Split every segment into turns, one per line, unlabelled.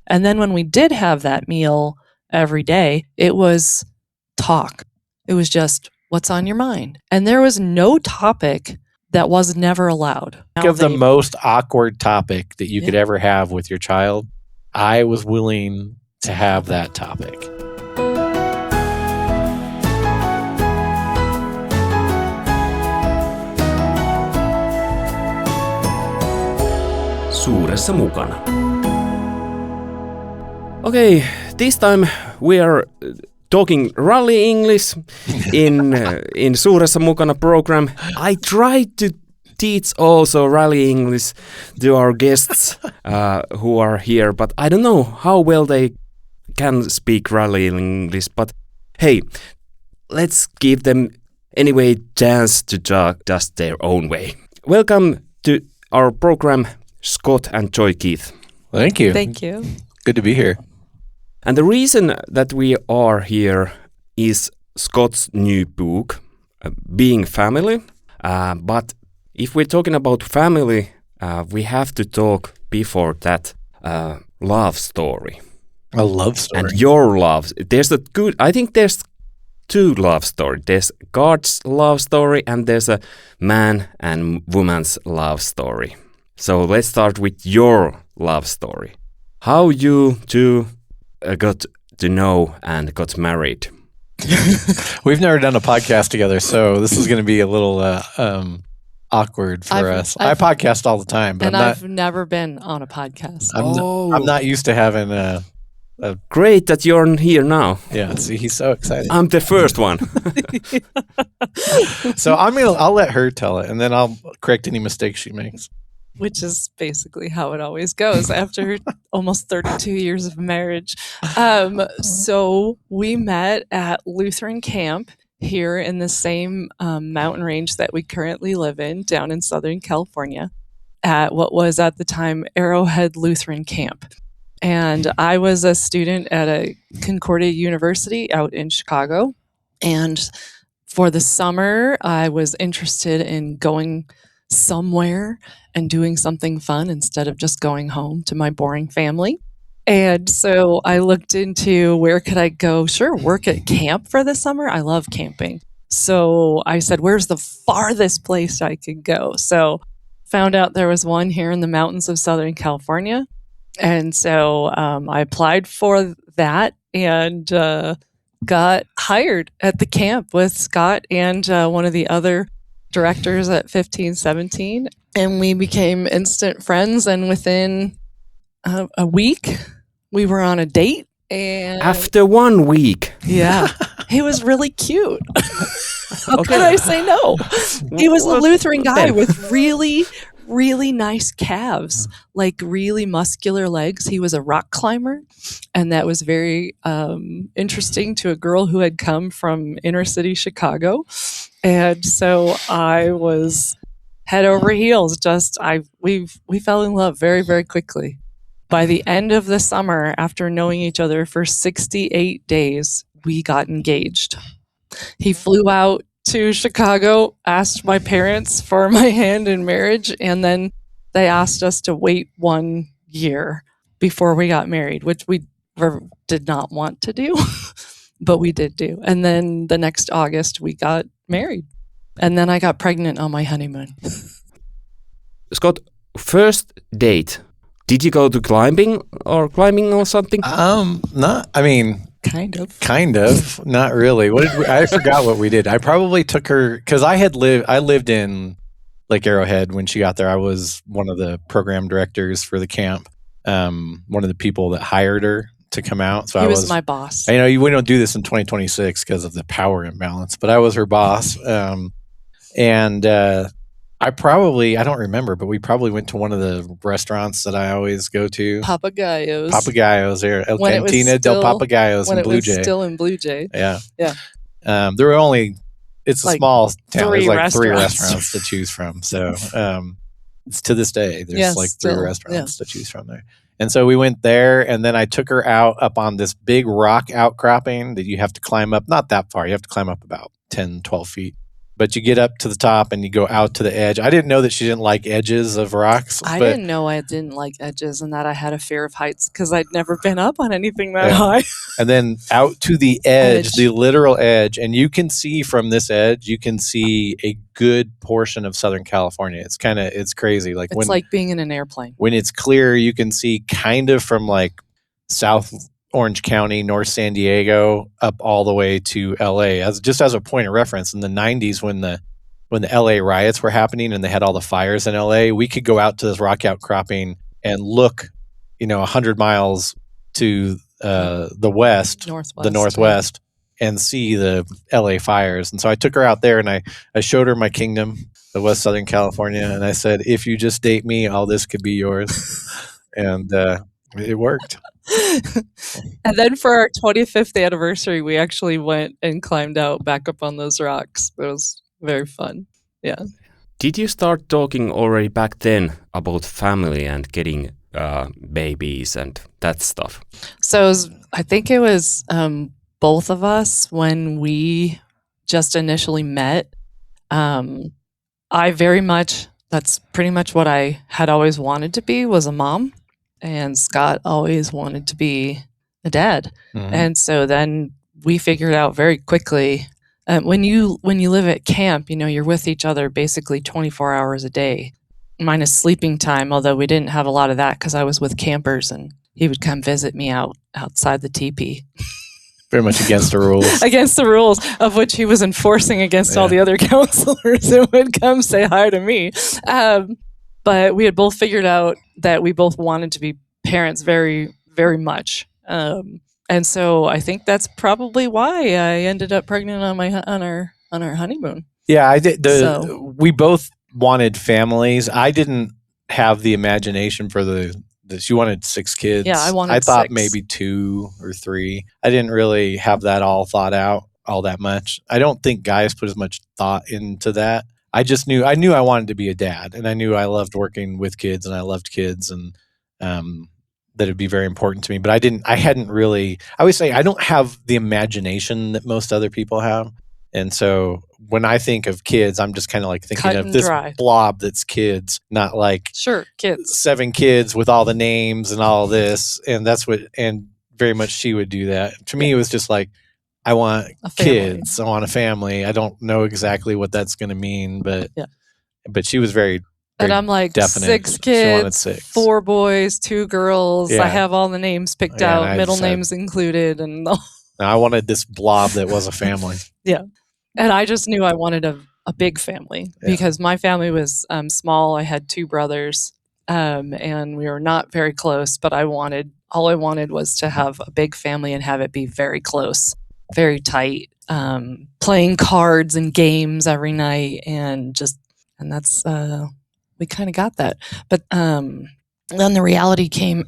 And then when we did have that meal every day, it was talk. It was just what's on your mind. And there was no topic that was never allowed.
Think of the most awkward topic that you could ever have with your child. I was willing to have that topic.
Suuressa mukana. Okay, this time we are talking rally English in Suuressa mukana program. I tried to teach also rally English to our guests who are here, but I don't know how well they can speak rally English. But hey, let's give them anyway chance to talk just their own way. Welcome to our program, Scott and Joy Keith.
Thank you.
Thank you.
Good to be here.
And the reason that we are here is Scott's new book, Being Family. But if we're talking about family, we have to talk before that love story.
A love story.
And your love. I think there's two love stories. There's God's love story and there's a man and woman's love story. So let's start with your love story. How you two got to know and got married.
We've never done a podcast together, so this is going to be a little awkward for us. I podcast all the time, but
I've never been on a podcast.
I'm not used to having a
Great that you're here now.
Yeah, he's so excited.
I'm the first one.
So I'll let her tell it, and then I'll correct any mistakes she makes.
Which is basically how it always goes after almost 32 years of marriage. So we met at Lutheran camp here in the same mountain range that we currently live in down in Southern California at what was at the time Arrowhead Lutheran Camp. And I was a student at a Concordia University out in Chicago. And for the summer, I was interested in going somewhere and doing something fun instead of just going home to my boring family. And so I looked into where could I go? Sure, work at camp for the summer. I love camping. So I said, where's the farthest place I could go? So found out there was one here in the mountains of Southern California. And so I applied for that and got hired at the camp with Scott and one of the other directors at 1517, and we became instant friends, and within a week we were on a date. And
after 1 week,
yeah, he was really cute. How could I say no? He was a Lutheran guy with really nice calves, like really muscular legs. He was a rock climber, and that was very interesting to a girl who had come from inner city Chicago. And so I was head over heels. We fell in love very, very quickly. By the end of the summer, after knowing each other for 68 days, we got engaged. He flew out to Chicago, asked my parents for my hand in marriage, and then they asked us to wait 1 year before we got married, which we did not want to do, but we did do. And then the next August, we got married. And then I got pregnant on my honeymoon.
Scott, first date. Did you go to climbing or something?
Kind of, not really. I forgot what we did. I probably took her because I lived in Lake Arrowhead when she got there. I was one of the program directors for the camp. One of the people that hired her to come out. So
he was my boss.
We don't do this in 2026 because of the power imbalance, but I was her boss. I don't remember, but we probably went to one of the restaurants that I always go to. Papagayos there. El Cantina del Papagayos in Blue Jay.
When it was still in Blue Jay.
Yeah. Yeah. There were only, it's a small town. There's like 3 restaurants to choose from. So it's to this day, there's 3 restaurants to choose from there. And so we went there, and then I took her out up on this big rock outcropping that you have to climb up. Not that far. You have to climb up about 10, 12 feet. but you get up to the top and you go out to the edge. I didn't know that she didn't like edges of rocks.
I didn't know I didn't like edges and that I had a fear of heights because I'd never been up on anything that high.
And then out to the edge, the literal edge. And you can see from this edge, you can see a good portion of Southern California. It's crazy. Like
it's like being in an airplane.
When it's clear, you can see kind of from like South Orange County, North San Diego, up all the way to LA. As a point of reference, in the 90s when the LA riots were happening and they had all the fires in LA, we could go out to this rock outcropping and look, 100 miles to the northwest, and see the LA fires. And so I took her out there and I showed her my kingdom, the West Southern California, and I said, if you just date me, all this could be yours. And it worked.
And then for our 25th anniversary, we actually went and climbed out back up on those rocks. It was very fun. Yeah.
Did you start talking already back then about family and getting babies and that stuff?
So I think it was both of us when we just initially met. That's pretty much what I had always wanted to be, was a mom. And Scott always wanted to be a dad. Mm-hmm. And so then we figured out very quickly, when you live at camp, you're with each other basically 24 hours a day, minus sleeping time, although we didn't have a lot of that because I was with campers and he would come visit me outside the teepee.
Very much against the rules.
Against the rules, of which he was enforcing against all the other counselors who would come say hi to me. But we had both figured out that we both wanted to be parents very, very much. And so I think that's probably why I ended up pregnant on our honeymoon.
Yeah, I did. We both wanted families. I didn't have the imagination for she wanted 6 kids.
Yeah, I
thought
6.
maybe 2 or 3. I didn't really have that all thought out all that much. I don't think guys put as much thought into that. I knew I wanted to be a dad, and I knew I loved working with kids, and I loved kids, and that it'd be very important to me. But I always say I don't have the imagination that most other people have. And so when I think of kids, I'm just kind of like thinking of this blob that's kids, not like
kids,
7 kids with all the names and all this. And and very much she would do that. To me, it was just like, I want kids. I want a family. I don't know exactly what that's going to mean, but she was very, very
and I'm like, definite. 6 kids, 6. 4 boys, 2 girls. Yeah. I have all the names picked out, middle names included, and
I wanted this blob that was a family.
Yeah, and I just knew I wanted a big family because my family was small. I had 2 brothers, and we were not very close. But all I wanted was to have a big family and have it be very close. Very tight, playing cards and games every night, and that's we kind of got that. But then the reality came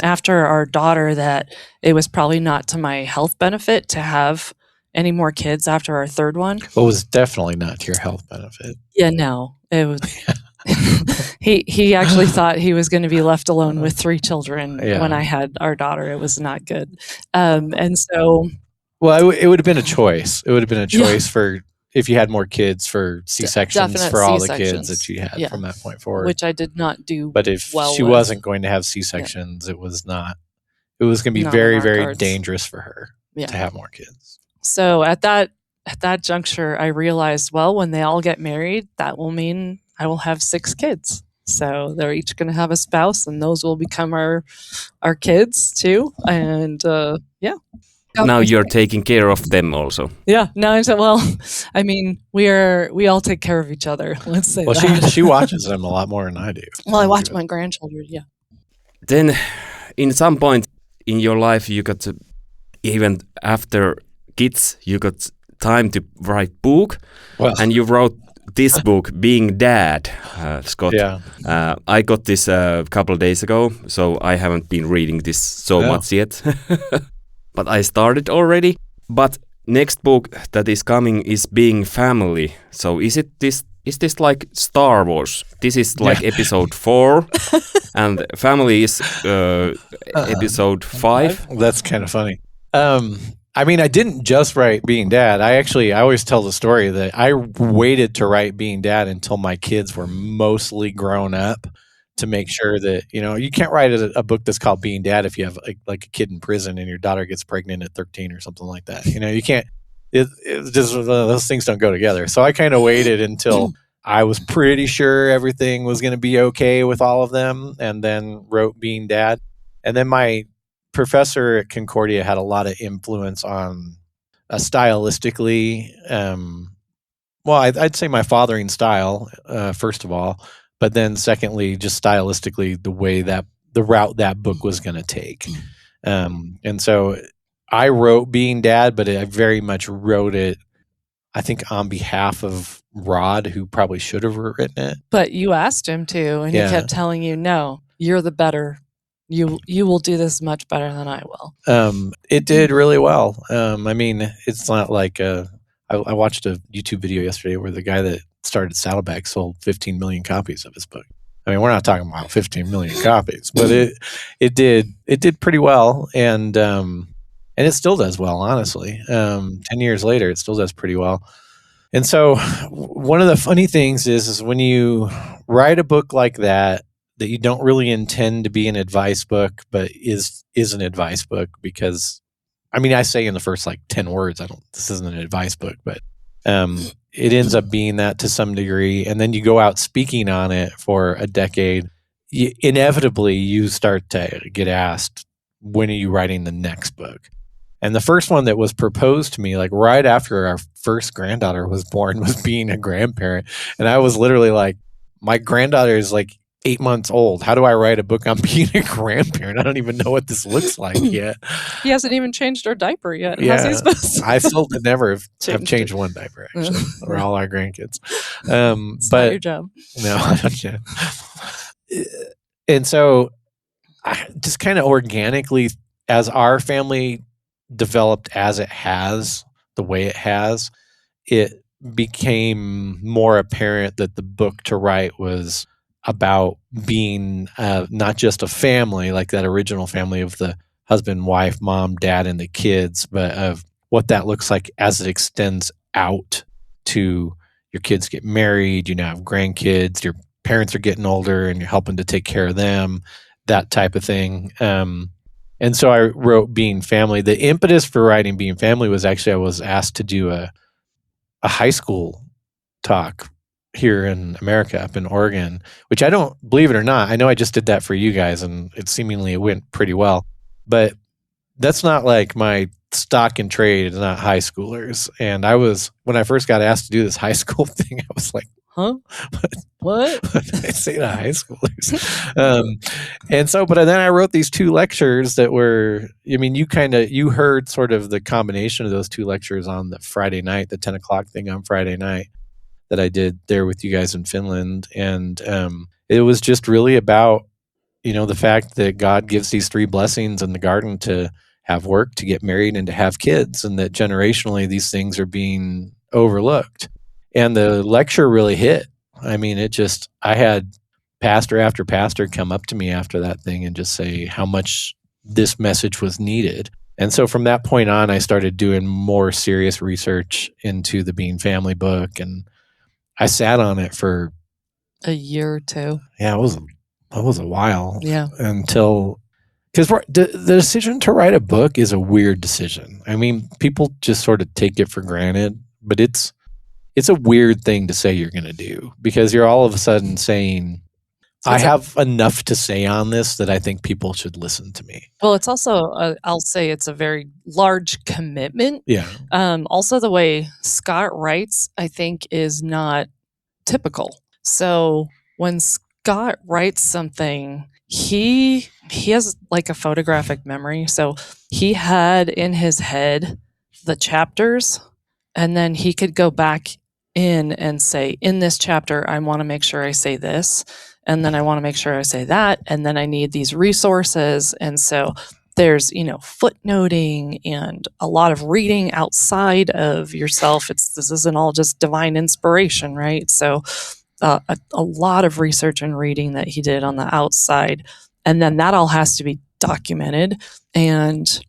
after our daughter that it was probably not to my health benefit to have any more kids after our 3rd one.
Well, it was definitely not to your health benefit.
Yeah, no, it was. He actually thought he was going to be left alone with 3 children when I had our daughter. It was not good, and so.
Well, it would have been a choice. It would have been a choice for if you had more kids, for C-sections for all the kids that you had from that point forward.
Which I did not do.
But if she wasn't going to have C-sections, it was going to be very, very dangerous for her to have more kids.
So at that juncture, I realized, well, when they all get married, that will mean I will have 6 kids. So they're each going to have a spouse, and those will become our kids too. And
now you're taking care of them also.
Yeah. Now I said, well, I mean, we all take care of each other. Let's say that.
Well, she watches them a lot more than I do.
Well, I watch my grandchildren. Yeah.
Then, in some point in your life, you got to, even after kids, you got time to write book, and you wrote this book, Being Dad, Scott.
Yeah.
I got this a couple of days ago, so I haven't been reading this so much yet. But I started already. But next book that is coming is Being Family. So is this like Star Wars? This is like episode 4, and Family is episode 5.
That's kind of funny. I mean, I didn't just write Being Dad. I always tell the story that I waited to write Being Dad until my kids were mostly grown up to make sure that, you can't write a book that's called Being Dad if you have like a kid in prison and your daughter gets pregnant at 13 or something like that. You can't, it just, those things don't go together. So I kind of waited until I was pretty sure everything was going to be okay with all of them, and then wrote Being Dad. And then my professor at Concordia had a lot of influence on stylistically. I'd say my fathering style, first of all, but then secondly, just stylistically, the route that book was going to take. And so I wrote Being Dad, but I very much wrote it, I think, on behalf of Rod, who probably should have written it.
But you asked him to, and he kept telling you, no, you're the better. You will do this much better than I will.
It did really well. I mean, it's not like I watched a YouTube video yesterday where the guy that started Saddleback sold 15 million copies of his book. I mean, we're not talking about 15 million copies, but it did pretty well, and it still does well, honestly. 10 years later, it still does pretty well. And so one of the funny things is when you write a book like that you don't really intend to be an advice book, but is an advice book, because, I mean, I say in the first 10 words, this isn't an advice book, but it ends up being that to some degree. And then you go out speaking on it for a decade. Inevitably, you start to get asked, when are you writing the next book? And the first one that was proposed to me, right after our first granddaughter was born, was being a grandparent. And I was literally like, my granddaughter is 8 months old. How do I write a book on being a grandparent? I don't even know what this looks like yet.
He hasn't even changed our diaper yet.
Yeah,
how's he supposed to?
I still never have changed one diaper, actually, or all our grandkids.
It's not your job.
No, I don't. And so I just kind of organically, as our family developed as it has, the way it has, it became more apparent that the book to write was about being not just a family, like that original family of the husband, wife, mom, dad, and the kids, but of what that looks like as it extends out to your kids get married, you now have grandkids, your parents are getting older and you're helping to take care of them, that type of thing. And so I wrote Being Family. The impetus for writing Being Family was actually I was asked to do a high school talk here in America, up in Oregon, which I don't, believe it or not, I know I just did that for you guys and it went pretty well, but that's not my stock and trade. It's not high schoolers. And when I first got asked to do this high school thing, I was like, huh?
What?
I say to high schoolers. And so, but then I wrote these 2 lectures that were, I mean, you heard sort of the combination of those 2 lectures on the Friday night, the 10 o'clock thing on Friday night that I did there with you guys in Finland. And it was just really about, the fact that God gives these 3 blessings in the garden to have work, to get married, and to have kids, and that generationally these things are being overlooked. And the lecture really hit. I mean, I had pastor after pastor come up to me after that thing and just say how much this message was needed. And so from that point on, I started doing more serious research into the Being Family book, and I sat on it for
a year or 2.
Yeah, it was a while.
Yeah.
Because the decision to write a book is a weird decision. I mean, people just sort of take it for granted, but it's a weird thing to say you're going to do, because you're all of a sudden saying, I have enough to say on this that I think people should listen to me.
Well, it's also, I'll say it's a very large commitment.
Yeah.
Also, the way Scott writes, I think, is not typical. So when Scott writes something, he has a photographic memory. So he had in his head the chapters, and then he could go back in and say, in this chapter, I want to make sure I say this, and then I want to make sure I say that, and then I need these resources. And so there's, footnoting and a lot of reading outside of yourself. This isn't all just divine inspiration, right? So a lot of research and reading that he did on the outside. And then that all has to be documented and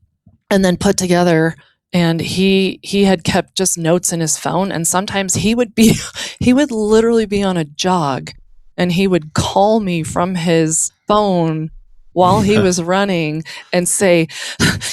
then put together and he had kept just notes in his phone, and sometimes he would literally be on a jog, and he would call me from his phone while he was running and say,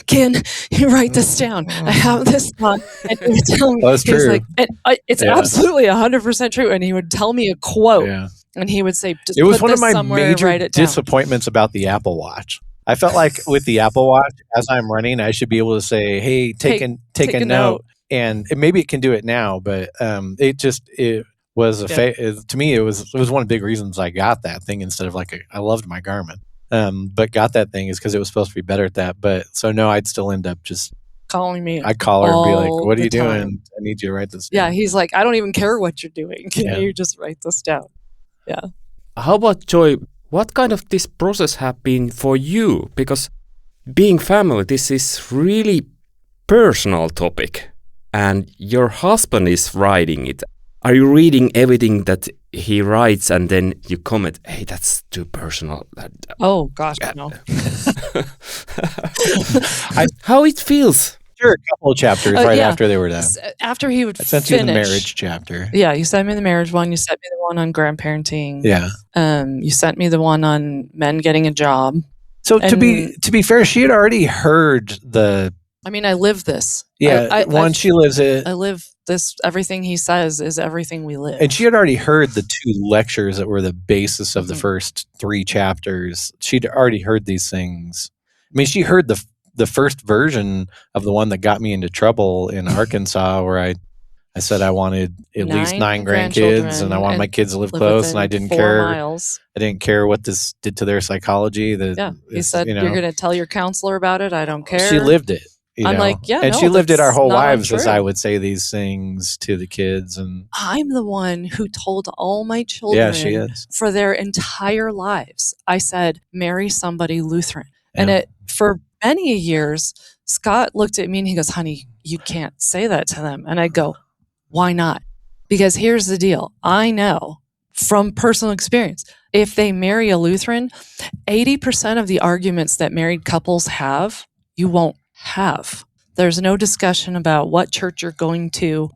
"Can you write this down? I have this thought." And he would tell me,
That's true.
like, and it's absolutely 100% true. And he would tell me a quote, and he would say, "Just
it was
put
one of
this
my
somewhere,
major
write it down."
disappointments about the Apple Watch. I felt like with the Apple Watch, as I'm running, I should be able to say, "Hey, take a note," and maybe it can do it now, but it was to me it was one of the big reasons I got that thing instead of I loved my Garmin. But got that thing is because it was supposed to be better at that. But so no, I'd still end up just
calling me.
I'd call her and be like, "What are you doing?
time.
I need you to write this down."
Yeah, he's like, "I don't even care what you're doing. Can you just write this down?" Yeah.
How about Joy? What kind of this process have been for you? Because being family, this is really personal topic, and your husband is writing it. Are you reading everything that he writes and then you comment, "Hey, that's too personal"?
Oh gosh, no.
How it feels?
Sure, a couple of chapters after they were done.
After he would
sent
finish.
you the marriage chapter.
Yeah, you sent me the marriage one. You sent me the one on grandparenting.
Yeah.
You sent me the one on men getting a job.
So to be fair, she had already heard the.
I mean, I live this.
Yeah, she lives it.
I live this. Everything he says is everything we live.
And she had already heard the 2 lectures that were the basis of the first 3 chapters. She'd already heard these things. I mean, she heard the first version of the one that got me into trouble in Arkansas, where I said I wanted at least 9 grandkids and I wanted my kids to live close, and I didn't
4
care.
miles.
I didn't care what this did to their psychology.
He said, "You're going to tell your counselor about it. I don't care."
She lived it.
I'm like, yeah,
and
no,
she lived it our whole lives
untrue.
as I would say these things to the kids. And
I'm the one who told all my children
she is.
for their entire lives. I said, marry somebody Lutheran. Yeah. And for many years, Scott looked at me and he goes, "Honey, you can't say that to them." And I go, "Why not?" Because here's the deal. I know from personal experience, if they marry a Lutheran, 80% of the arguments that married couples have, you won't have. There's no discussion about what church you're going to,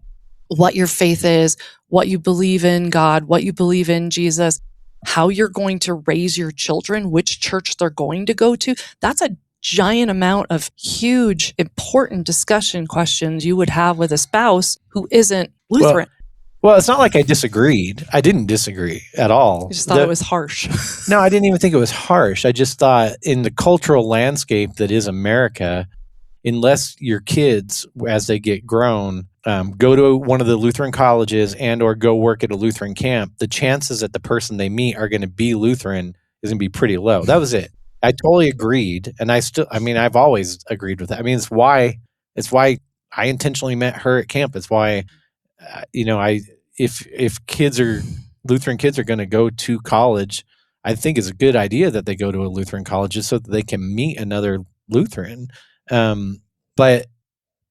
what your faith is, what you believe in God, what you believe in Jesus, how you're going to raise your children, which church they're going to go to. That's a giant amount of huge, important discussion questions you would have with a spouse who isn't Lutheran.
Well, it's not like I disagreed. I didn't disagree at all.
You just thought it was harsh.
No, I didn't even think it was harsh. I just thought in the cultural landscape that is America, unless your kids, as they get grown, go to one of the Lutheran colleges and or go work at a Lutheran camp, the chances that the person they meet are going to be Lutheran is going to be pretty low. That was it. I totally agreed. And I've always agreed with that. I mean, it's why I intentionally met her at camp. It's why, if Lutheran kids are going to go to college, I think it's a good idea that they go to a Lutheran college just so that they can meet another Lutheran. But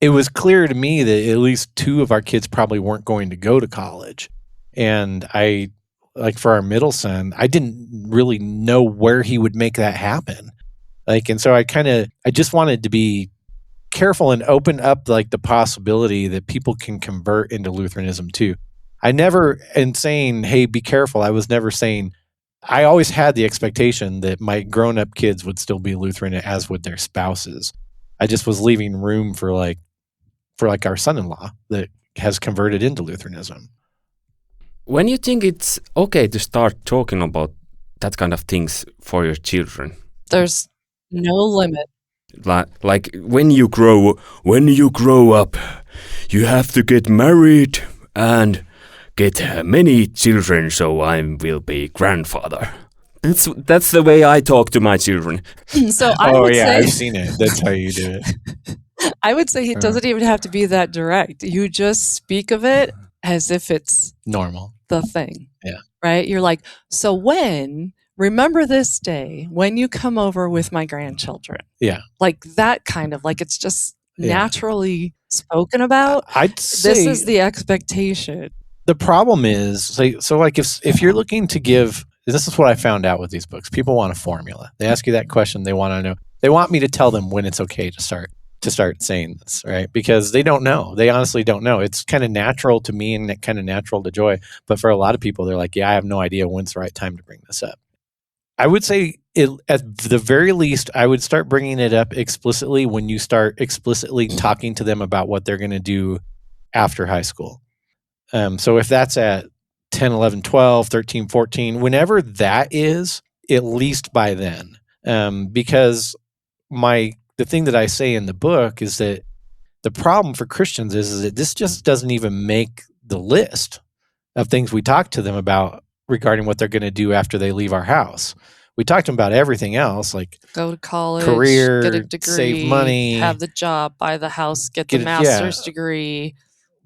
it was clear to me that at least 2 of our kids probably weren't going to go to college. And for our middle son, I didn't really know where he would make that happen. And so I just wanted to be careful and open up the possibility that people can convert into Lutheranism too. I never, in saying, "Hey, be careful," I was never saying, I always had the expectation that my grown-up kids would still be Lutheran, as would their spouses. I just was leaving room for our son-in-law that has converted into Lutheranism.
When you think it's okay to start talking about that kind of things for your children?
There's no limit.
Like when you grow up, you have to get married and get many children, so I will be grandfather. That's the way I talk to my children.
So I would say,
I've seen it. That's how you do it.
I would say it doesn't even have to be that direct. You just speak of it as if it's
normal,
the thing.
Yeah.
Right? You're like, "So remember this day when you come over with my grandchildren."
Yeah.
Like that kind of, it's just naturally spoken about.
I'd say
this is the expectation.
The problem is, if you're looking to give, this is what I found out with these books. People want a formula. They ask you that question. They want to know. They want me to tell them when it's okay to start. to start saying this, right? Because they don't know. They honestly don't know. It's kind of natural to me and kind of natural to Joy. But for a lot of people, they're like, yeah, I have no idea when's the right time to bring this up. I would say at the very least, I would start bringing it up explicitly when you start explicitly talking to them about what they're going to do after high school. So if that's at 10, 11, 12, 13, 14, whenever that is, at least by then. Because the thing that I say in the book is that the problem for Christians is that this just doesn't even make the list of things we talk to them about regarding what they're going to do after they leave our house. We talked to them about everything else, like
go to college,
career,
get a degree,
save money,
have the job, buy the house, get the master's degree.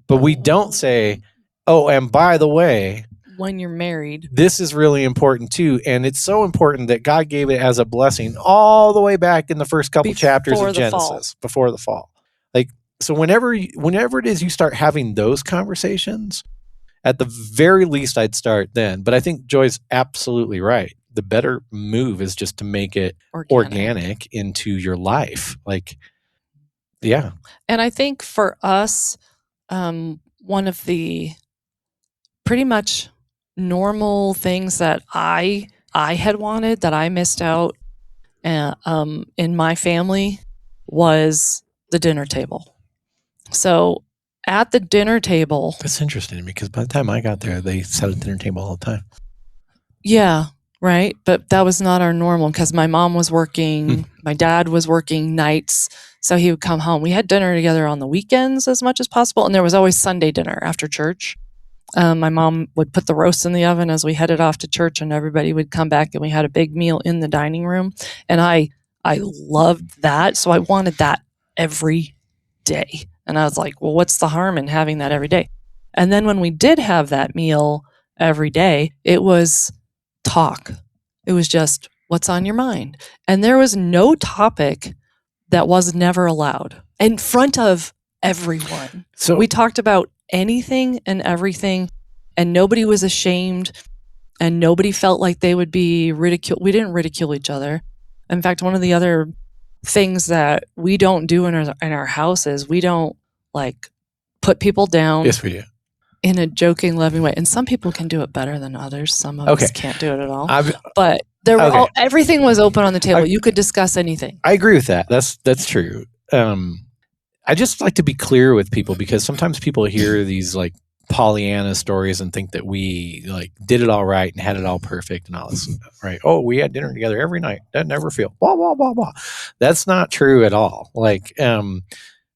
But we don't say, oh, and by the way,
when you're married,
this is really important too. And it's so important that God gave it as a blessing all the way back in the first couple chapters of Genesis, before the fall. Like, so whenever it is you start having those conversations, at the very least, I'd start then. But I think Joy's absolutely right. The better move is just to make it organic into your life. Like, yeah.
And I think for us, one of the pretty much normal things that I had wanted that I missed out in my family was the dinner table. So at the dinner table,
that's interesting to me because by the time I got there, they sat at the dinner table all the time.
Yeah, right. But that was not our normal because my mom was working, my dad was working nights, so he would come home. We had dinner together on the weekends as much as possible, and there was always Sunday dinner after church. My mom would put the roast in the oven as we headed off to church, and everybody would come back, and we had a big meal in the dining room. And I loved that, so I wanted that every day. And I was like, well, what's the harm in having that every day? And then when we did have that meal every day, it was talk. It was just, what's on your mind? And there was no topic that was never allowed in front of everyone. So we talked about anything and everything, and nobody was ashamed, and nobody felt like they would be ridiculed. We didn't ridicule each other. In fact, one of the other things that we don't do in our house is we don't like put people down.
Yes, we do.
In a joking, loving way. And some people can do it better than others. Some of us can't do it at all. But there were everything was open on the table. You could discuss anything.
I agree with that. That's true. I just like to be clear with people because sometimes people hear these like Pollyanna stories and think that we like did it all right and had it all perfect and all this, right? Oh, we had dinner together every night. That never failed. Blah, blah, blah, blah. That's not true at all. Like,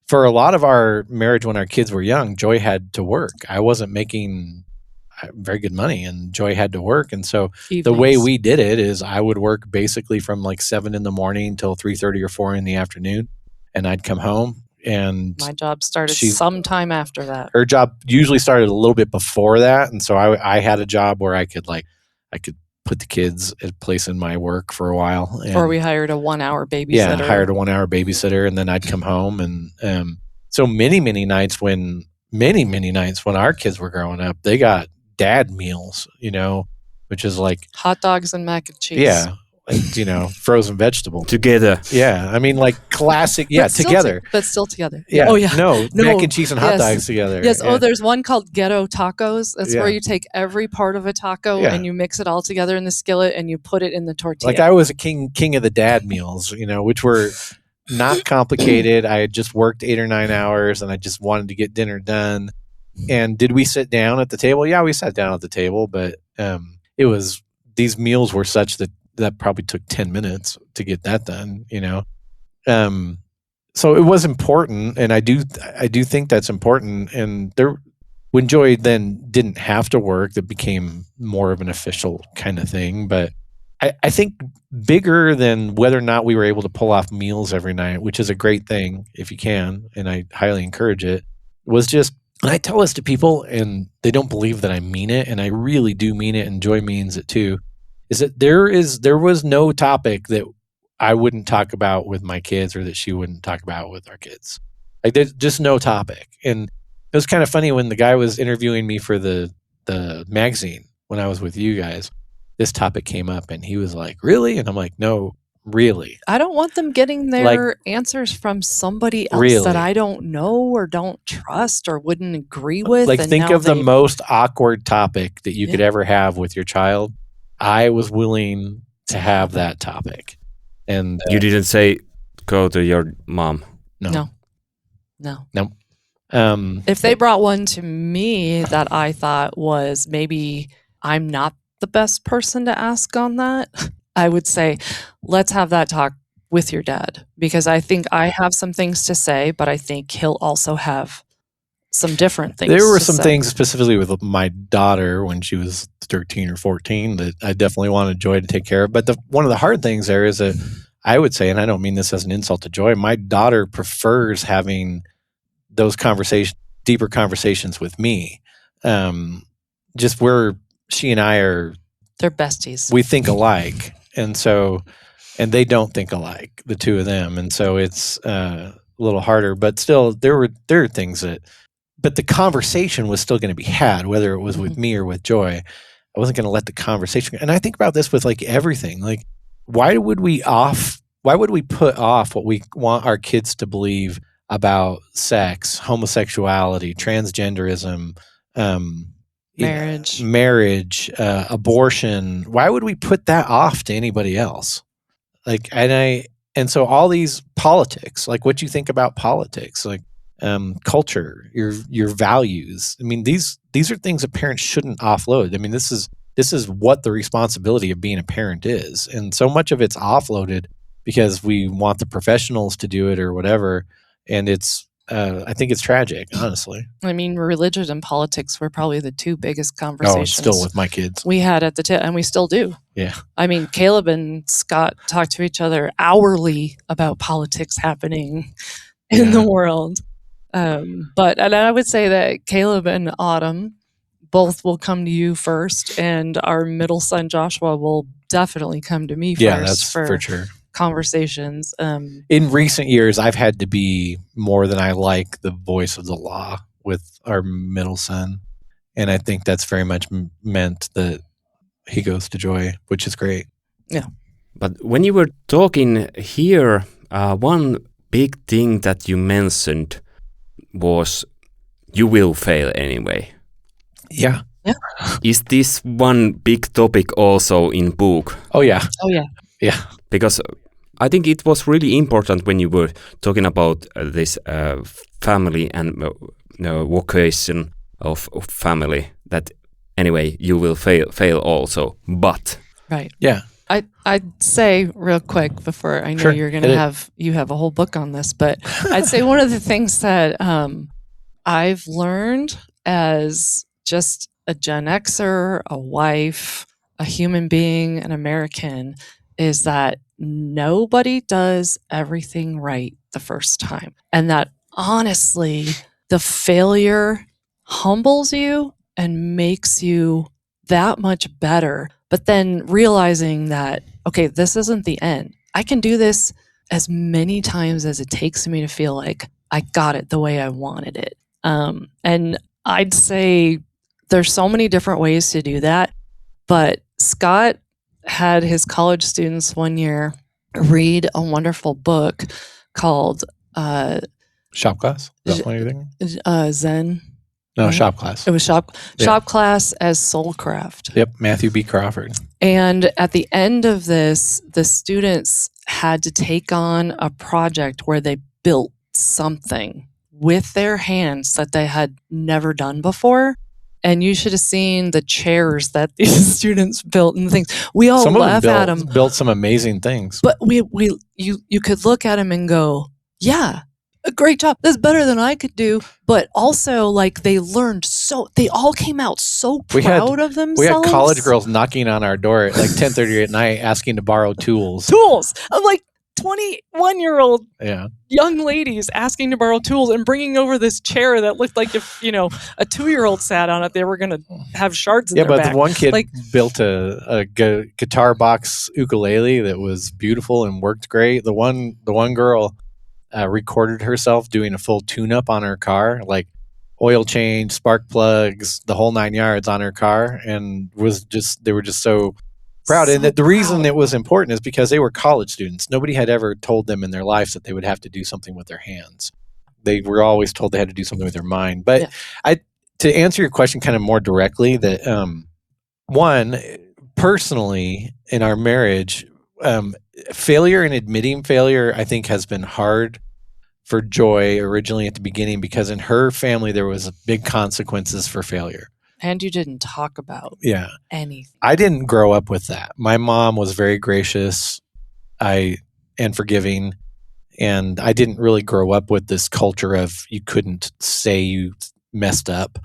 for a lot of our marriage when our kids were young, Joy had to work. I wasn't making very good money and Joy had to work. And so the way we did it is I would work basically from like 7 a.m. till 3:30 or 4 p.m. and I'd come home. And
my job started sometime after that.
Her job usually started a little bit before that. And so I had a job where I could put the kids at a place in my work for a while.
Or we hired a 1-hour babysitter.
Yeah, hired a 1-hour babysitter, and then I'd come home. And so many nights when our kids were growing up, they got dad meals, which is like
hot dogs and mac and cheese.
Yeah. Frozen vegetable
together.
Yeah, I mean, like classic. Yeah, together,
but still together.
Yeah. Oh yeah. No, mac and cheese and hot dogs together.
Yes.
Yeah.
Oh, there's one called ghetto tacos. That's where you take every part of a taco and you mix it all together in the skillet and you put it in the tortilla.
Like I was a king of the dad meals, which were not complicated. I had just worked 8 or 9 hours and I just wanted to get dinner done. And did we sit down at the table? Yeah, we sat down at the table, but these meals were such that probably took 10 minutes to get that done, so it was important. And I do think that's important. And when Joy then didn't have to work, that became more of an official kind of thing. But I think bigger than whether or not we were able to pull off meals every night, which is a great thing if you can, and I highly encourage it, was just, and I tell this to people and they don't believe that I mean it. And I really do mean it. And Joy means it too. Is that there was no topic that I wouldn't talk about with my kids or that she wouldn't talk about with our kids. Like there's just no topic. And it was kind of funny when the guy was interviewing me for the magazine when I was with you guys, this topic came up and he was like, really? And I'm like, no, Really?
I don't want them getting their answers from somebody else that I don't know or don't trust or wouldn't agree with.
Like,
and
think
now
of the most awkward topic that you could ever have with your child. I was willing to have that topic. And
You didn't say, go to your mom.
No.
If they brought one to me that I thought was maybe I'm not the best person to ask on that, I would say, let's have that talk with your dad, because I think I have some things to say, but I think he'll also have some different things.
There were some things specifically with my daughter when she was 13 or 14 that I definitely wanted Joy to take care of. But one of the hard things there is that I would say, and I don't mean this as an insult to Joy, my daughter prefers having those deeper conversations with me. Just where she and I are,
they're besties.
We think alike. And they don't think alike, the two of them. And so it's a little harder, but still there are things but the conversation was still going to be had, whether it was with me or with Joy. I wasn't going to let the conversation. And I think about this with like everything. Like, why would we put off what we want our kids to believe about sex, homosexuality, transgenderism, marriage, abortion? Why would we put that off to anybody else? Like, and so all these politics, like what you think about politics, like culture, your values. I mean, these are things that parents shouldn't offload. I mean, this is what the responsibility of being a parent is, and so much of it's offloaded because we want the professionals to do it or whatever. And I think it's tragic, honestly.
I mean, religion and politics were probably the two biggest conversations.
Still with my kids.
We had at the and we still do.
Yeah.
I mean, Caleb and Scott talk to each other hourly about politics happening in the world. But I would say that Caleb and Autumn both will come to you first, and our middle son Joshua will definitely come to me first.
Yeah, that's for sure.
Conversations.
In recent years, I've had to be more than I like the voice of the law with our middle son, and I think that's very much meant that he goes to Joy, which is great.
Yeah.
But when you were talking here, one big thing that you mentioned was you will fail anyway.
Yeah.
Yeah.
Is this one big topic also in book?
Oh yeah. Yeah.
Because I think it was really important when you were talking about this family and vocation of family, that anyway you will fail also. But
right.
Yeah.
I'd say real quick before I know
Sure.
you're going to have a whole book on this, but I'd say one of the things that I've learned as just a Gen Xer, a wife, a human being, an American, is that nobody does everything right the first time. And that honestly, the failure humbles you and makes you that much better. But then realizing that, okay, this isn't the end. I can do this as many times as it takes me to feel like I got it the way I wanted it. And I'd say there's so many different ways to do that. But Scott had his college students one year read a wonderful book called
Shop Class? Is that what you're thinking?
Zen.
No,
right?
Shop Class.
It was Shop Class as Soulcraft.
Yep, Matthew B. Crawford.
And at the end of this, the students had to take on a project where they built something with their hands that they had never done before. And you should have seen the chairs that these students built and things. We all laugh at them.
Built some amazing things.
But you could look at them and go, yeah, a great job. That's better than I could do. But also, like, they learned they all came out so proud of themselves.
We had college girls knocking on our door at like 10:30 at night asking to borrow tools.
I'm like 21-year-old young ladies asking to borrow tools and bringing over this chair that looked like if, a 2-year-old sat on it, they were going to have shards in their back.
The one kid built a guitar box ukulele that was beautiful and worked great. The one girl recorded herself doing a full tune-up on her car, like oil change, spark plugs, the whole 9 yards on her car, and they were just so proud.
So
And the reason
proud.
it was important is because they were college students. Nobody had ever told them in their lives that they would have to do something with their hands. They were always told they had to do something with their mind. But
Yeah.
to answer your question kind of more directly, that one, personally in our marriage, failure and admitting failure, I think, has been hard for Joy originally at the beginning, because in her family there was big consequences for failure.
And you didn't talk about anything.
I didn't grow up with that. My mom was very gracious and forgiving, and I didn't really grow up with this culture of you couldn't say you messed up.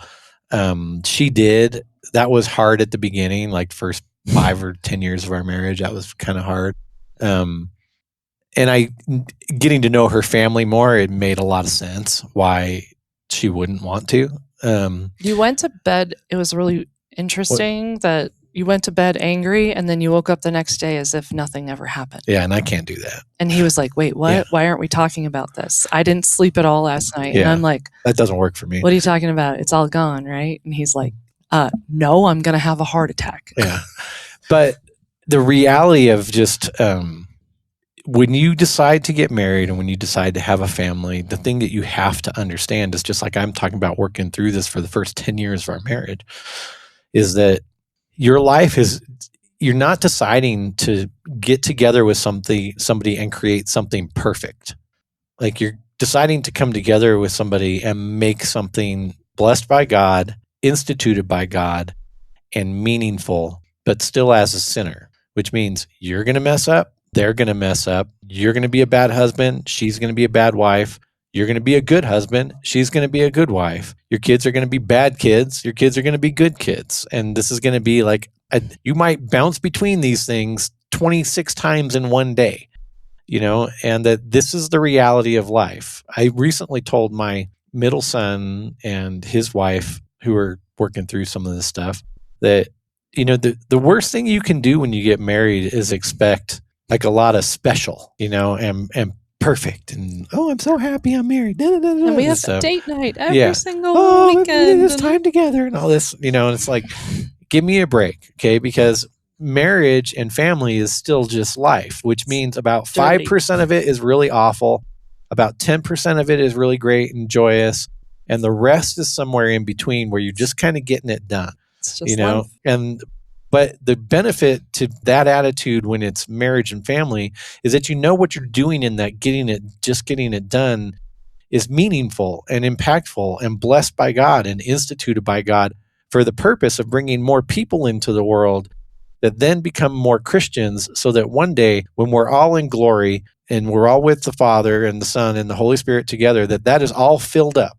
She did. That was hard at the beginning, like first 5 or 10 years of our marriage. That was kind of hard. And getting to know her family more, it made a lot of sense why she wouldn't want to.
You went to bed. It was really interesting that you went to bed angry, and then you woke up the next day as if nothing ever happened.
Yeah, and I can't do that.
And he was like, wait, what?
Yeah.
Why aren't we talking about this? I didn't sleep at all last night.
Yeah.
And I'm like,
that doesn't work for me.
What are you talking about? It's all gone, right? And he's like, no, I'm going to have a heart attack.
Yeah. But the reality of just when you decide to get married and when you decide to have a family, the thing that you have to understand is, just like I'm talking about working through this for the first 10 years of our marriage, is that your life is, you're not deciding to get together with somebody and create something perfect. Like, you're deciding to come together with somebody and make something blessed by God, instituted by God, and meaningful, but still as a sinner, which means you're going to mess up. They're going to mess up. You're going to be a bad husband. She's going to be a bad wife. You're going to be a good husband. She's going to be a good wife. Your kids are going to be bad kids. Your kids are going to be good kids. And this is going to be like, you might bounce between these things 26 times in one day, and that this is the reality of life. I recently told my middle son and his wife, who are working through some of this stuff, that, the worst thing you can do when you get married is expect like a lot of special, and perfect, and I'm so happy I'm married.
And we have
stuff.
Date night every single weekend.
This time together and all this, and it's like, give me a break, okay? Because marriage and family is still just life, which means about 5% of it is really awful, about 10% of it is really great and joyous, and the rest is somewhere in between where you're just kind of getting it done.
It's just life.
But the benefit to that attitude when it's marriage and family is that what you're doing in that getting it done is meaningful and impactful and blessed by God and instituted by God for the purpose of bringing more people into the world that then become more Christians, so that one day when we're all in glory and we're all with the Father and the Son and the Holy Spirit together, that is all filled up,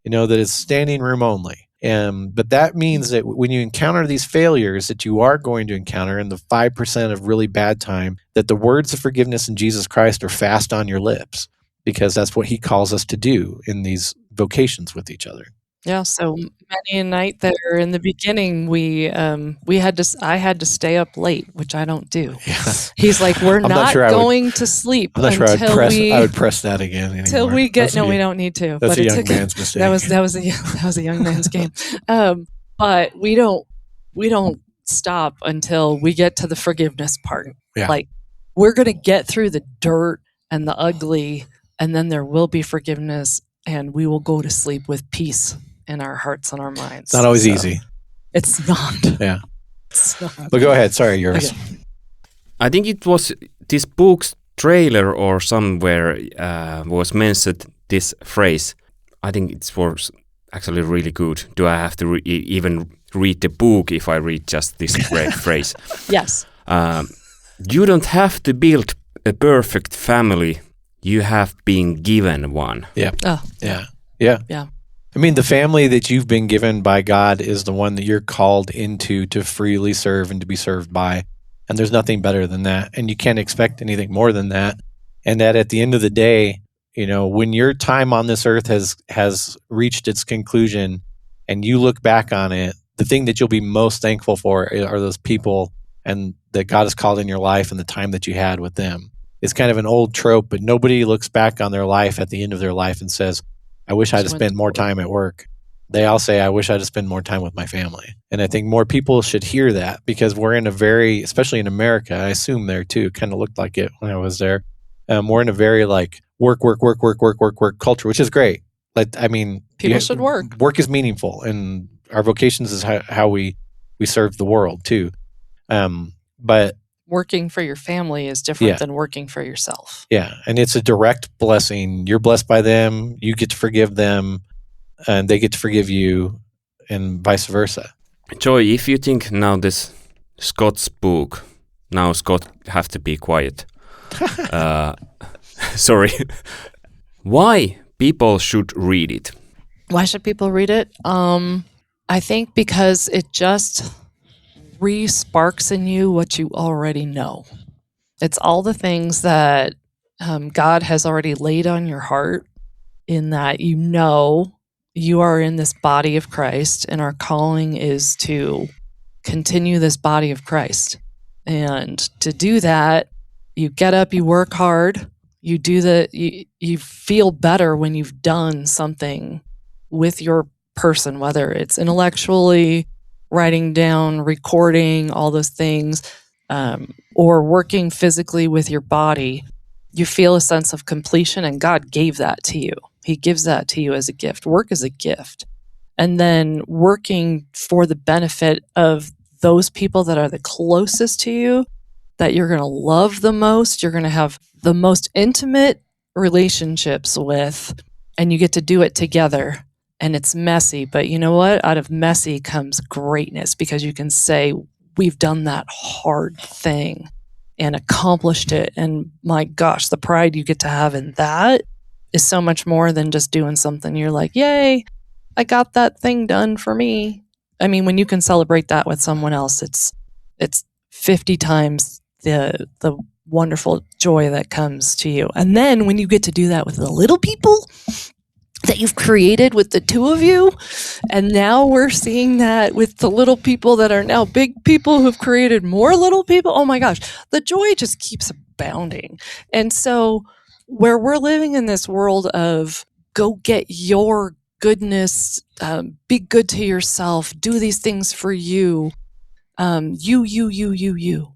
that it's standing room only. But that means that when you encounter these failures that you are going to encounter in the 5% of really bad time, that the words of forgiveness in Jesus Christ are fast on your lips, because that's what he calls us to do in these vocations with each other.
Yeah, so many a night there in the beginning, I had to stay up late, which I don't do.
Yeah.
He's like, we're not going to sleep until
I would press that again anymore.
Until we get, we don't need to.
That's a young man's mistake.
That was a young man's game. But we don't stop until we get to the forgiveness part.
Yeah.
Like, we're going to get through the dirt and the ugly, and then there will be forgiveness, and we will go to sleep with peace in our hearts and our minds.
It's not always easy.
It's not.
Yeah.
It's not.
But go ahead. Sorry, yours.
Okay.
I think it was this book's trailer or somewhere was mentioned this phrase. I think it was actually really good. Do I have to even read the book if I read just this phrase?
Yes.
You don't have to build a perfect family. You have been given one.
Yeah.
Oh.
Yeah. Yeah.
Yeah.
I mean, the family that you've been given by God is the one that you're called into to freely serve and to be served by. And there's nothing better than that. And you can't expect anything more than that. And that at the end of the day, when your time on this earth has reached its conclusion and you look back on it, the thing that you'll be most thankful for are those people and that God has called in your life and the time that you had with them. It's kind of an old trope, but nobody looks back on their life at the end of their life and says, I wish I'd have spent more time at work. they all say, I wish I'd spend more time with my family. And I think more people should hear that, because we're in a very, especially in America, I assume there too, kind of looked like it when I was there. We're in a very like work culture, which is great. Like, I mean,
People should work.
Work is meaningful, and our vocations is how we serve the world too. But
working for your family is different than working for yourself.
Yeah. And it's a direct blessing. You're blessed by them. You get to forgive them, and they get to forgive you, and vice versa.
Joy, if you think now this Scott's book, now Scott have to be quiet. Sorry. Why people should read it?
Why should people read it? I think because it just re-sparks in you what you already know. It's all the things that God has already laid on your heart, in that you know you are in this body of Christ, and our calling is to continue this body of Christ. And to do that, you get up, you work hard, you do you feel better when you've done something with your person, whether it's intellectually, writing down, recording, all those things, or working physically with your body. You feel a sense of completion, and God gave that to you. He gives that to you as a gift. Work is a gift. And then working for the benefit of those people that are the closest to you, that you're going to love the most, you're going to have the most intimate relationships with, and you get to do it together. And it's messy, but you know what? Out of messy comes greatness, because you can say, we've done that hard thing and accomplished it. And my gosh, the pride you get to have in that is so much more than just doing something. You're like, yay, I got that thing done for me. I mean, when you can celebrate that with someone else, it's 50 times the wonderful joy that comes to you. And then when you get to do that with the little people that you've created with the two of you, and now we're seeing that with the little people that are now big people who've created more little people. Oh my gosh, the joy just keeps abounding. And so where we're living in this world of go get your goodness, be good to yourself, do these things for you, you.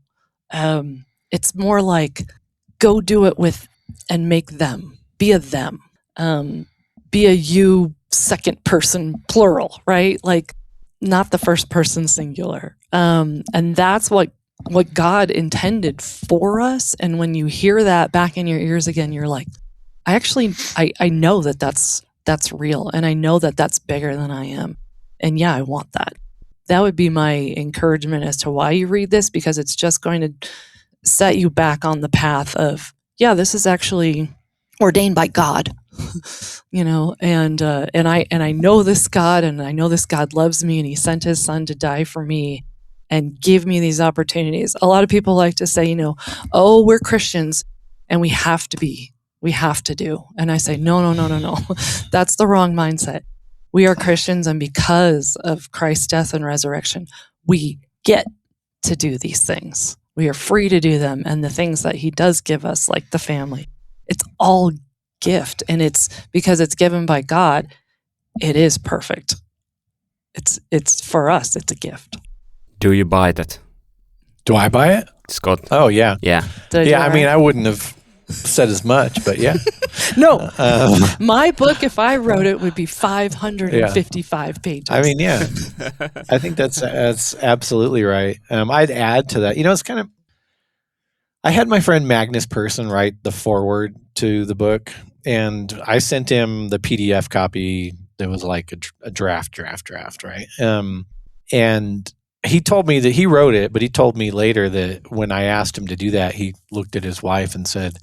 It's more like go do it with and make them, be a them. Be a you second person plural, right? Like not the first person singular. And that's what God intended for us. And when you hear that back in your ears again, you're like, I know that's real. And I know that that's bigger than I am. And yeah, I want that. That would be my encouragement as to why you read this, because it's just going to set you back on the path of, yeah, this is actually ordained by God. You know, and I know this God, and I know this God loves me, and He sent His Son to die for me and give me these opportunities. A lot of people like to say, you know, oh, we're Christians and we have to do. And I say, no. That's the wrong mindset. We are Christians, and because of Christ's death and resurrection, we get to do these things. We are free to do them, and the things that He does give us, like the family, it's all gift, and it's because it's given by God, it is perfect. It's for us, it's a gift.
Do you buy that?
Do I buy it?
Scott?
Oh yeah.
I
mean, I wouldn't have said as much, but yeah.
No, my book, if I wrote it, would be 555 pages.
I mean, yeah. I think that's absolutely right. I'd add to that, you know, it's kind of, I had my friend Magnus Persson write the foreword to the book, and I sent him the PDF copy that was like a draft, right? And he told me that he wrote it, but he told me later that when I asked him to do that, he looked at his wife and said,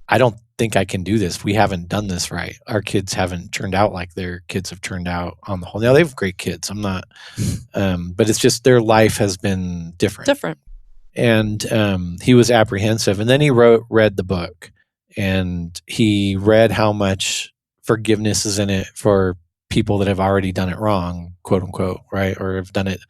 I don't think I can do this. We haven't done this right. Our kids haven't turned out like their kids have turned out on the whole. Now, they have great kids. I'm not, but it's just their life has been different. And he was apprehensive. And then he read the book, and he read how much forgiveness is in it for people that have already done it wrong, quote unquote, right? Or have done it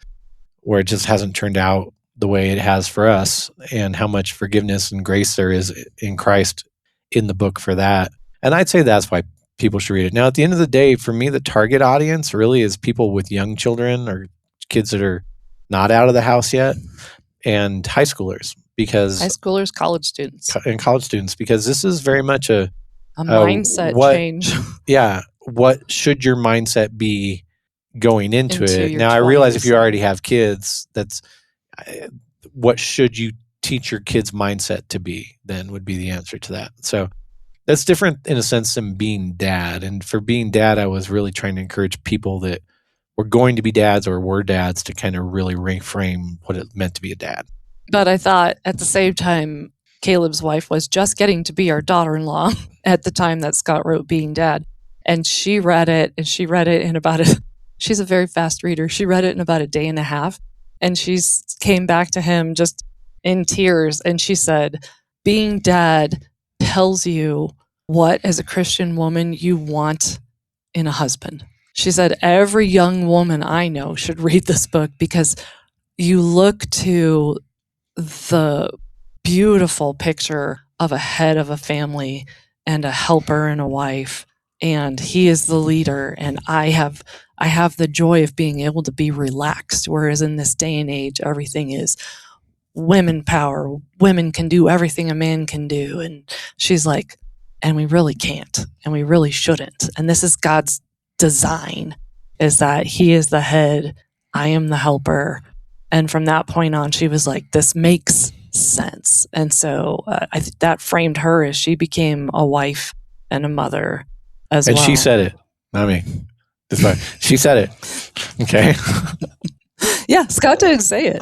where it just hasn't turned out the way it has for us, and how much forgiveness and grace there is in Christ in the book for that. And I'd say that's why people should read it. Now, at the end of the day, for me, the target audience really is people with young children or kids that are not out of the house yet, and high schoolers,
college students,
and college students, because this is very much a
mindset change.
Yeah. What should your mindset be going into it? Now,
20s.
I realize if you already have kids, what should you teach your kids' mindset to be, then would be the answer to that. So that's different in a sense than being dad. And for being dad, I was really trying to encourage people that were going to be dads or were dads to kind of really reframe what it meant to be a dad.
But I thought at the same time, Caleb's wife was just getting to be our daughter-in-law at the time that Scott wrote Being Dad. And she read it in about she's a very fast reader. She read it in about a day and a half. And she came back to him just in tears. And she said, being dad tells you what, as a Christian woman, you want in a husband. She said, every young woman I know should read this book because you look to the beautiful picture of a head of a family and a helper and a wife. And he is the leader. And I have the joy of being able to be relaxed. Whereas in this day and age, everything is women power. Women can do everything a man can do. And she's like, and we really can't, and we really shouldn't. And this is God's design, is that he is the head, I am the helper. And from that point on, she was like, this makes sense. And so I think that framed her as she became a wife and a mother as well.
And she said it, not me. She said it. Okay.
Yeah, Scott didn't say it.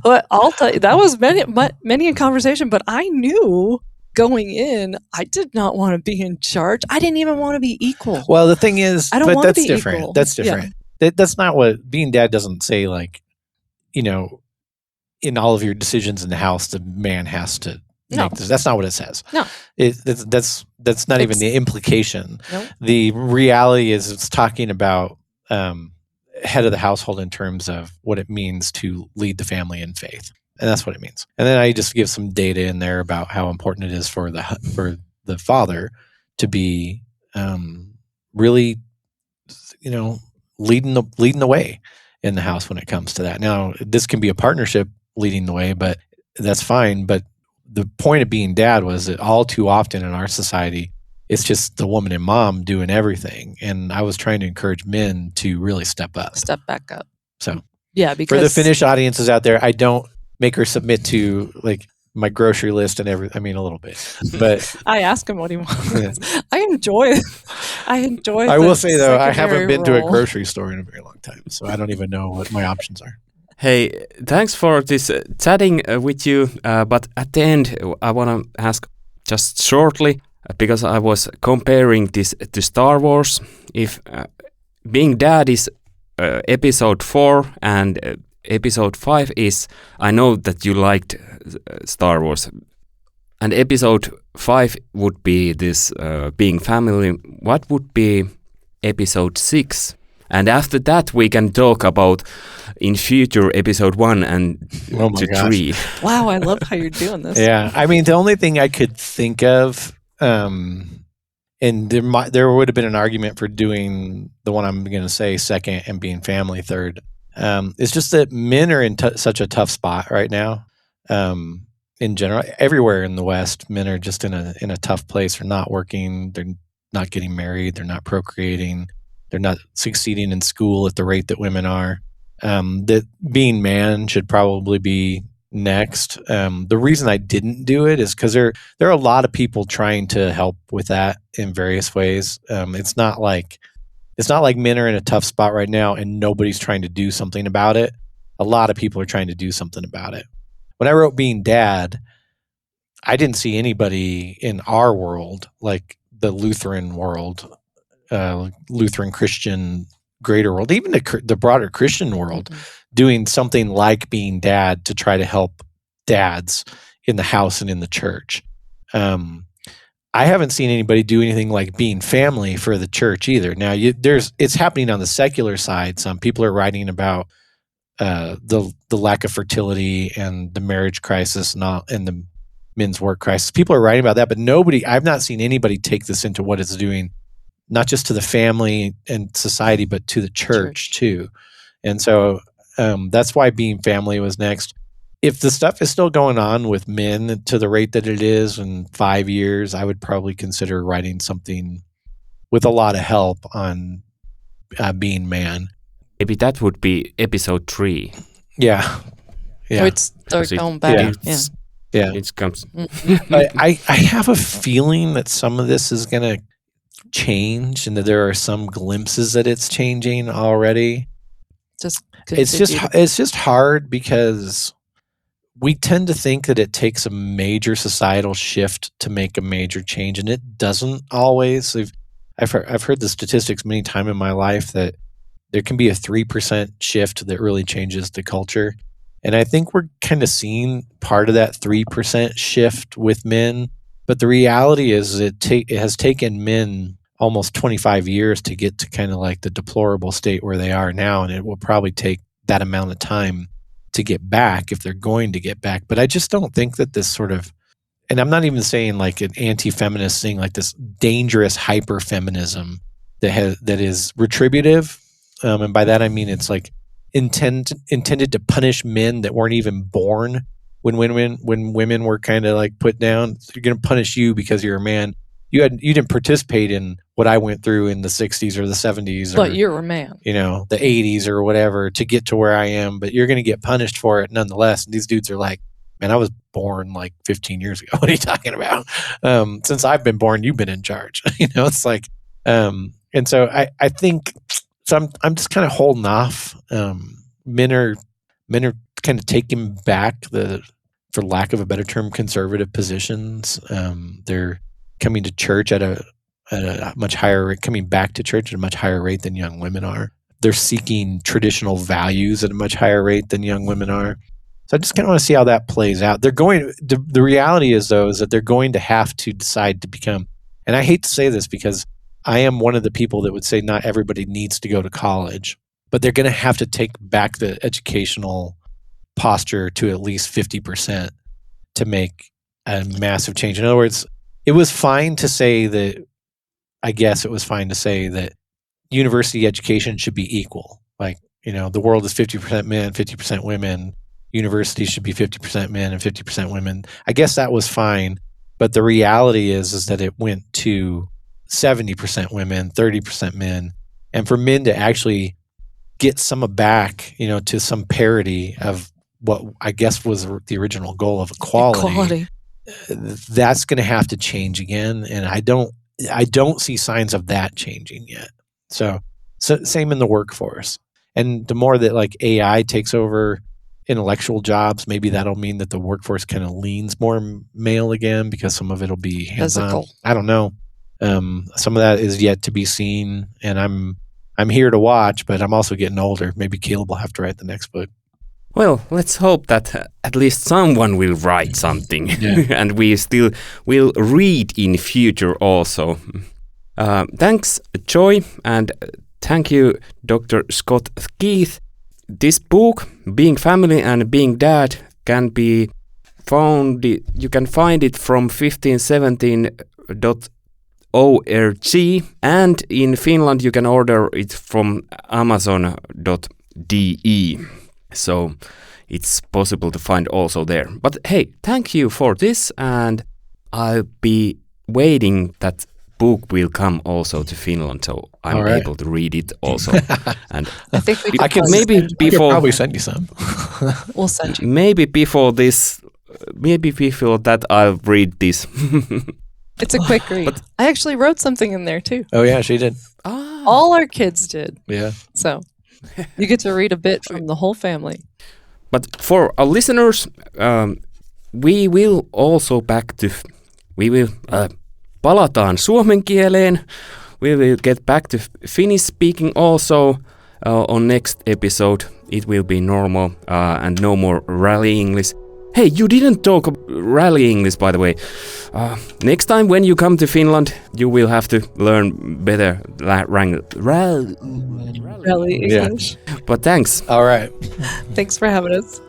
But I'll tell you, that was many a conversation, but I knew going in, I did not want to be in charge. I didn't even want to be equal.
Well, the thing is,
I don't want to be
different.
equal.
That's different. Yeah. That's not what being dad doesn't say. Like, you know, in all of your decisions in the house, the man has to make this. That's not what it says.
No,
that's not even the implication.
Nope.
The reality is, it's talking about head of the household in terms of what it means to lead the family in faith. And that's what it means. And then I just give some data in there about how important it is for the father to be really, you know, leading the way in the house when it comes to that. Now, this can be a partnership leading the way, but that's fine. But the point of being dad was that all too often in our society, it's just the woman and mom doing everything. And I was trying to encourage men to really step back up. So
yeah, because
for the Finnish audiences out there, I don't make her submit to like my grocery list and everything. I mean, a little bit, but
I ask him what he wants. Yeah. I enjoy.
I will say though, I haven't been to a grocery store in a very long time, so I don't even know what my options are.
Hey, thanks for this chatting with you. But at the end, I want to ask just shortly, because I was comparing this to Star Wars. If being dad is episode 4 and episode 5 is, I know that you liked Star Wars, and episode 5 would be this being family. What would be episode 6? And after that, we can talk about in future episode 1 and to 3.
Wow, I love how you're doing this.
Yeah, I mean, the only thing I could think of, and there would have been an argument for doing the one I'm going to say second and being family third. It's just that men are in such a tough spot right now. In general, everywhere in the West, men are just in a tough place. They're not working. They're not getting married. They're not procreating. They're not succeeding in school at the rate that women are. That being man should probably be next. The reason I didn't do it is because there are a lot of people trying to help with that in various ways. It's not like men are in a tough spot right now and nobody's trying to do something about it. A lot of people are trying to do something about it. When I wrote Being Dad, I didn't see anybody in our world, like the Lutheran world, Lutheran Christian greater world, even the broader Christian world, doing something like Being Dad to try to help dads in the house and in the church. I haven't seen anybody do anything like Being Family for the church either. Now, it's happening on the secular side. Some people are writing about the lack of fertility and the marriage crisis and the men's work crisis. People are writing about that, but I've not seen anybody take this into what it's doing not just to the family and society, but to the church too. And so that's why being family was next. If the stuff is still going on with men to the rate that it is in 5 years, I would probably consider writing something with a lot of help on being man.
Maybe that would be episode 3.
Yeah.
Yeah. It's going back.
Yeah.
It comes.
I have a feeling that some of this is going to change and that there are some glimpses that it's changing already. It's just hard because we tend to think that it takes a major societal shift to make a major change, and it doesn't always. I've heard the statistics many times in my life that there can be a 3% shift that really changes the culture. And I think we're kind of seeing part of that 3% shift with men. But the reality is it has taken men almost 25 years to get to kind of like the deplorable state where they are now. And it will probably take that amount of time to get back if they're going to get back. But I just don't think that this sort of, and I'm not even saying like an anti-feminist thing, like this dangerous hyper-feminism that is retributive. And by that I mean it's like intended to punish men that weren't even born when women were kind of like put down. So you're going to punish you because you're a man. You didn't participate in what I went through in the 60s or the 70s,
but you're a man.
The 80s or whatever to get to where I am. But you're going to get punished for it nonetheless. And these dudes are like, man, I was born like 15 years ago. What are you talking about? Since I've been born, you've been in charge. It's like, and so I think. So I'm just kind of holding off. Men are kind of taking back for lack of a better term, conservative positions. They're coming to church at a much higher rate, coming back to church at a much higher rate than young women are. They're seeking traditional values at a much higher rate than young women are. So I just kind of want to see how that plays out. The reality is though, is that they're going to have to decide to become, and I hate to say this because I am one of the people that would say not everybody needs to go to college, but they're going to have to take back the educational posture to at least 50% to make a massive change. In other words, it was fine to say that university education should be equal. Like, the world is 50% men, 50% women. University should be 50% men and 50% women. I guess that was fine. But the reality is that it went to 70% women, 30% men. And for men to actually get some back, to some parity of what I guess was the original goal of equality. That's going to have to change again. And I don't see signs of that changing yet. So same in the workforce. And the more that like AI takes over intellectual jobs, maybe that'll mean that the workforce kind of leans more male again because some of it'll be hands-on. Physical. I don't know. Some of that is yet to be seen, and I'm here to watch, but I'm also getting older. Maybe Caleb will have to write the next book.
Well, let's hope that at least someone will write something, and we still will read in future also. Thanks, Joy, and thank you, Dr. Scott Keith. This book, Being Family and Being Dad, can be found. You can find it from 1517.org, and in Finland you can order it from amazon.de. So it's possible to find also there. But hey, thank you for this, and I'll be waiting that book will come also to Finland, so I'm able to read it also. And
I think we
I can probably send you some.
We'll send you.
Maybe before that I'll read this.
It's a quick read. But I actually wrote something in there too.
Oh yeah, she did.
All our kids did.
Yeah.
So you get to read a bit from the whole family.
But for our listeners, we will palataan suomen kieleen. We will get back to Finnish speaking also on next episode. It will be normal and no more rally English. Hey, you didn't talk rally English, by the way. Next time when you come to Finland, you will have to learn better rally English.
Yeah.
But thanks.
All right.
Thanks for having us.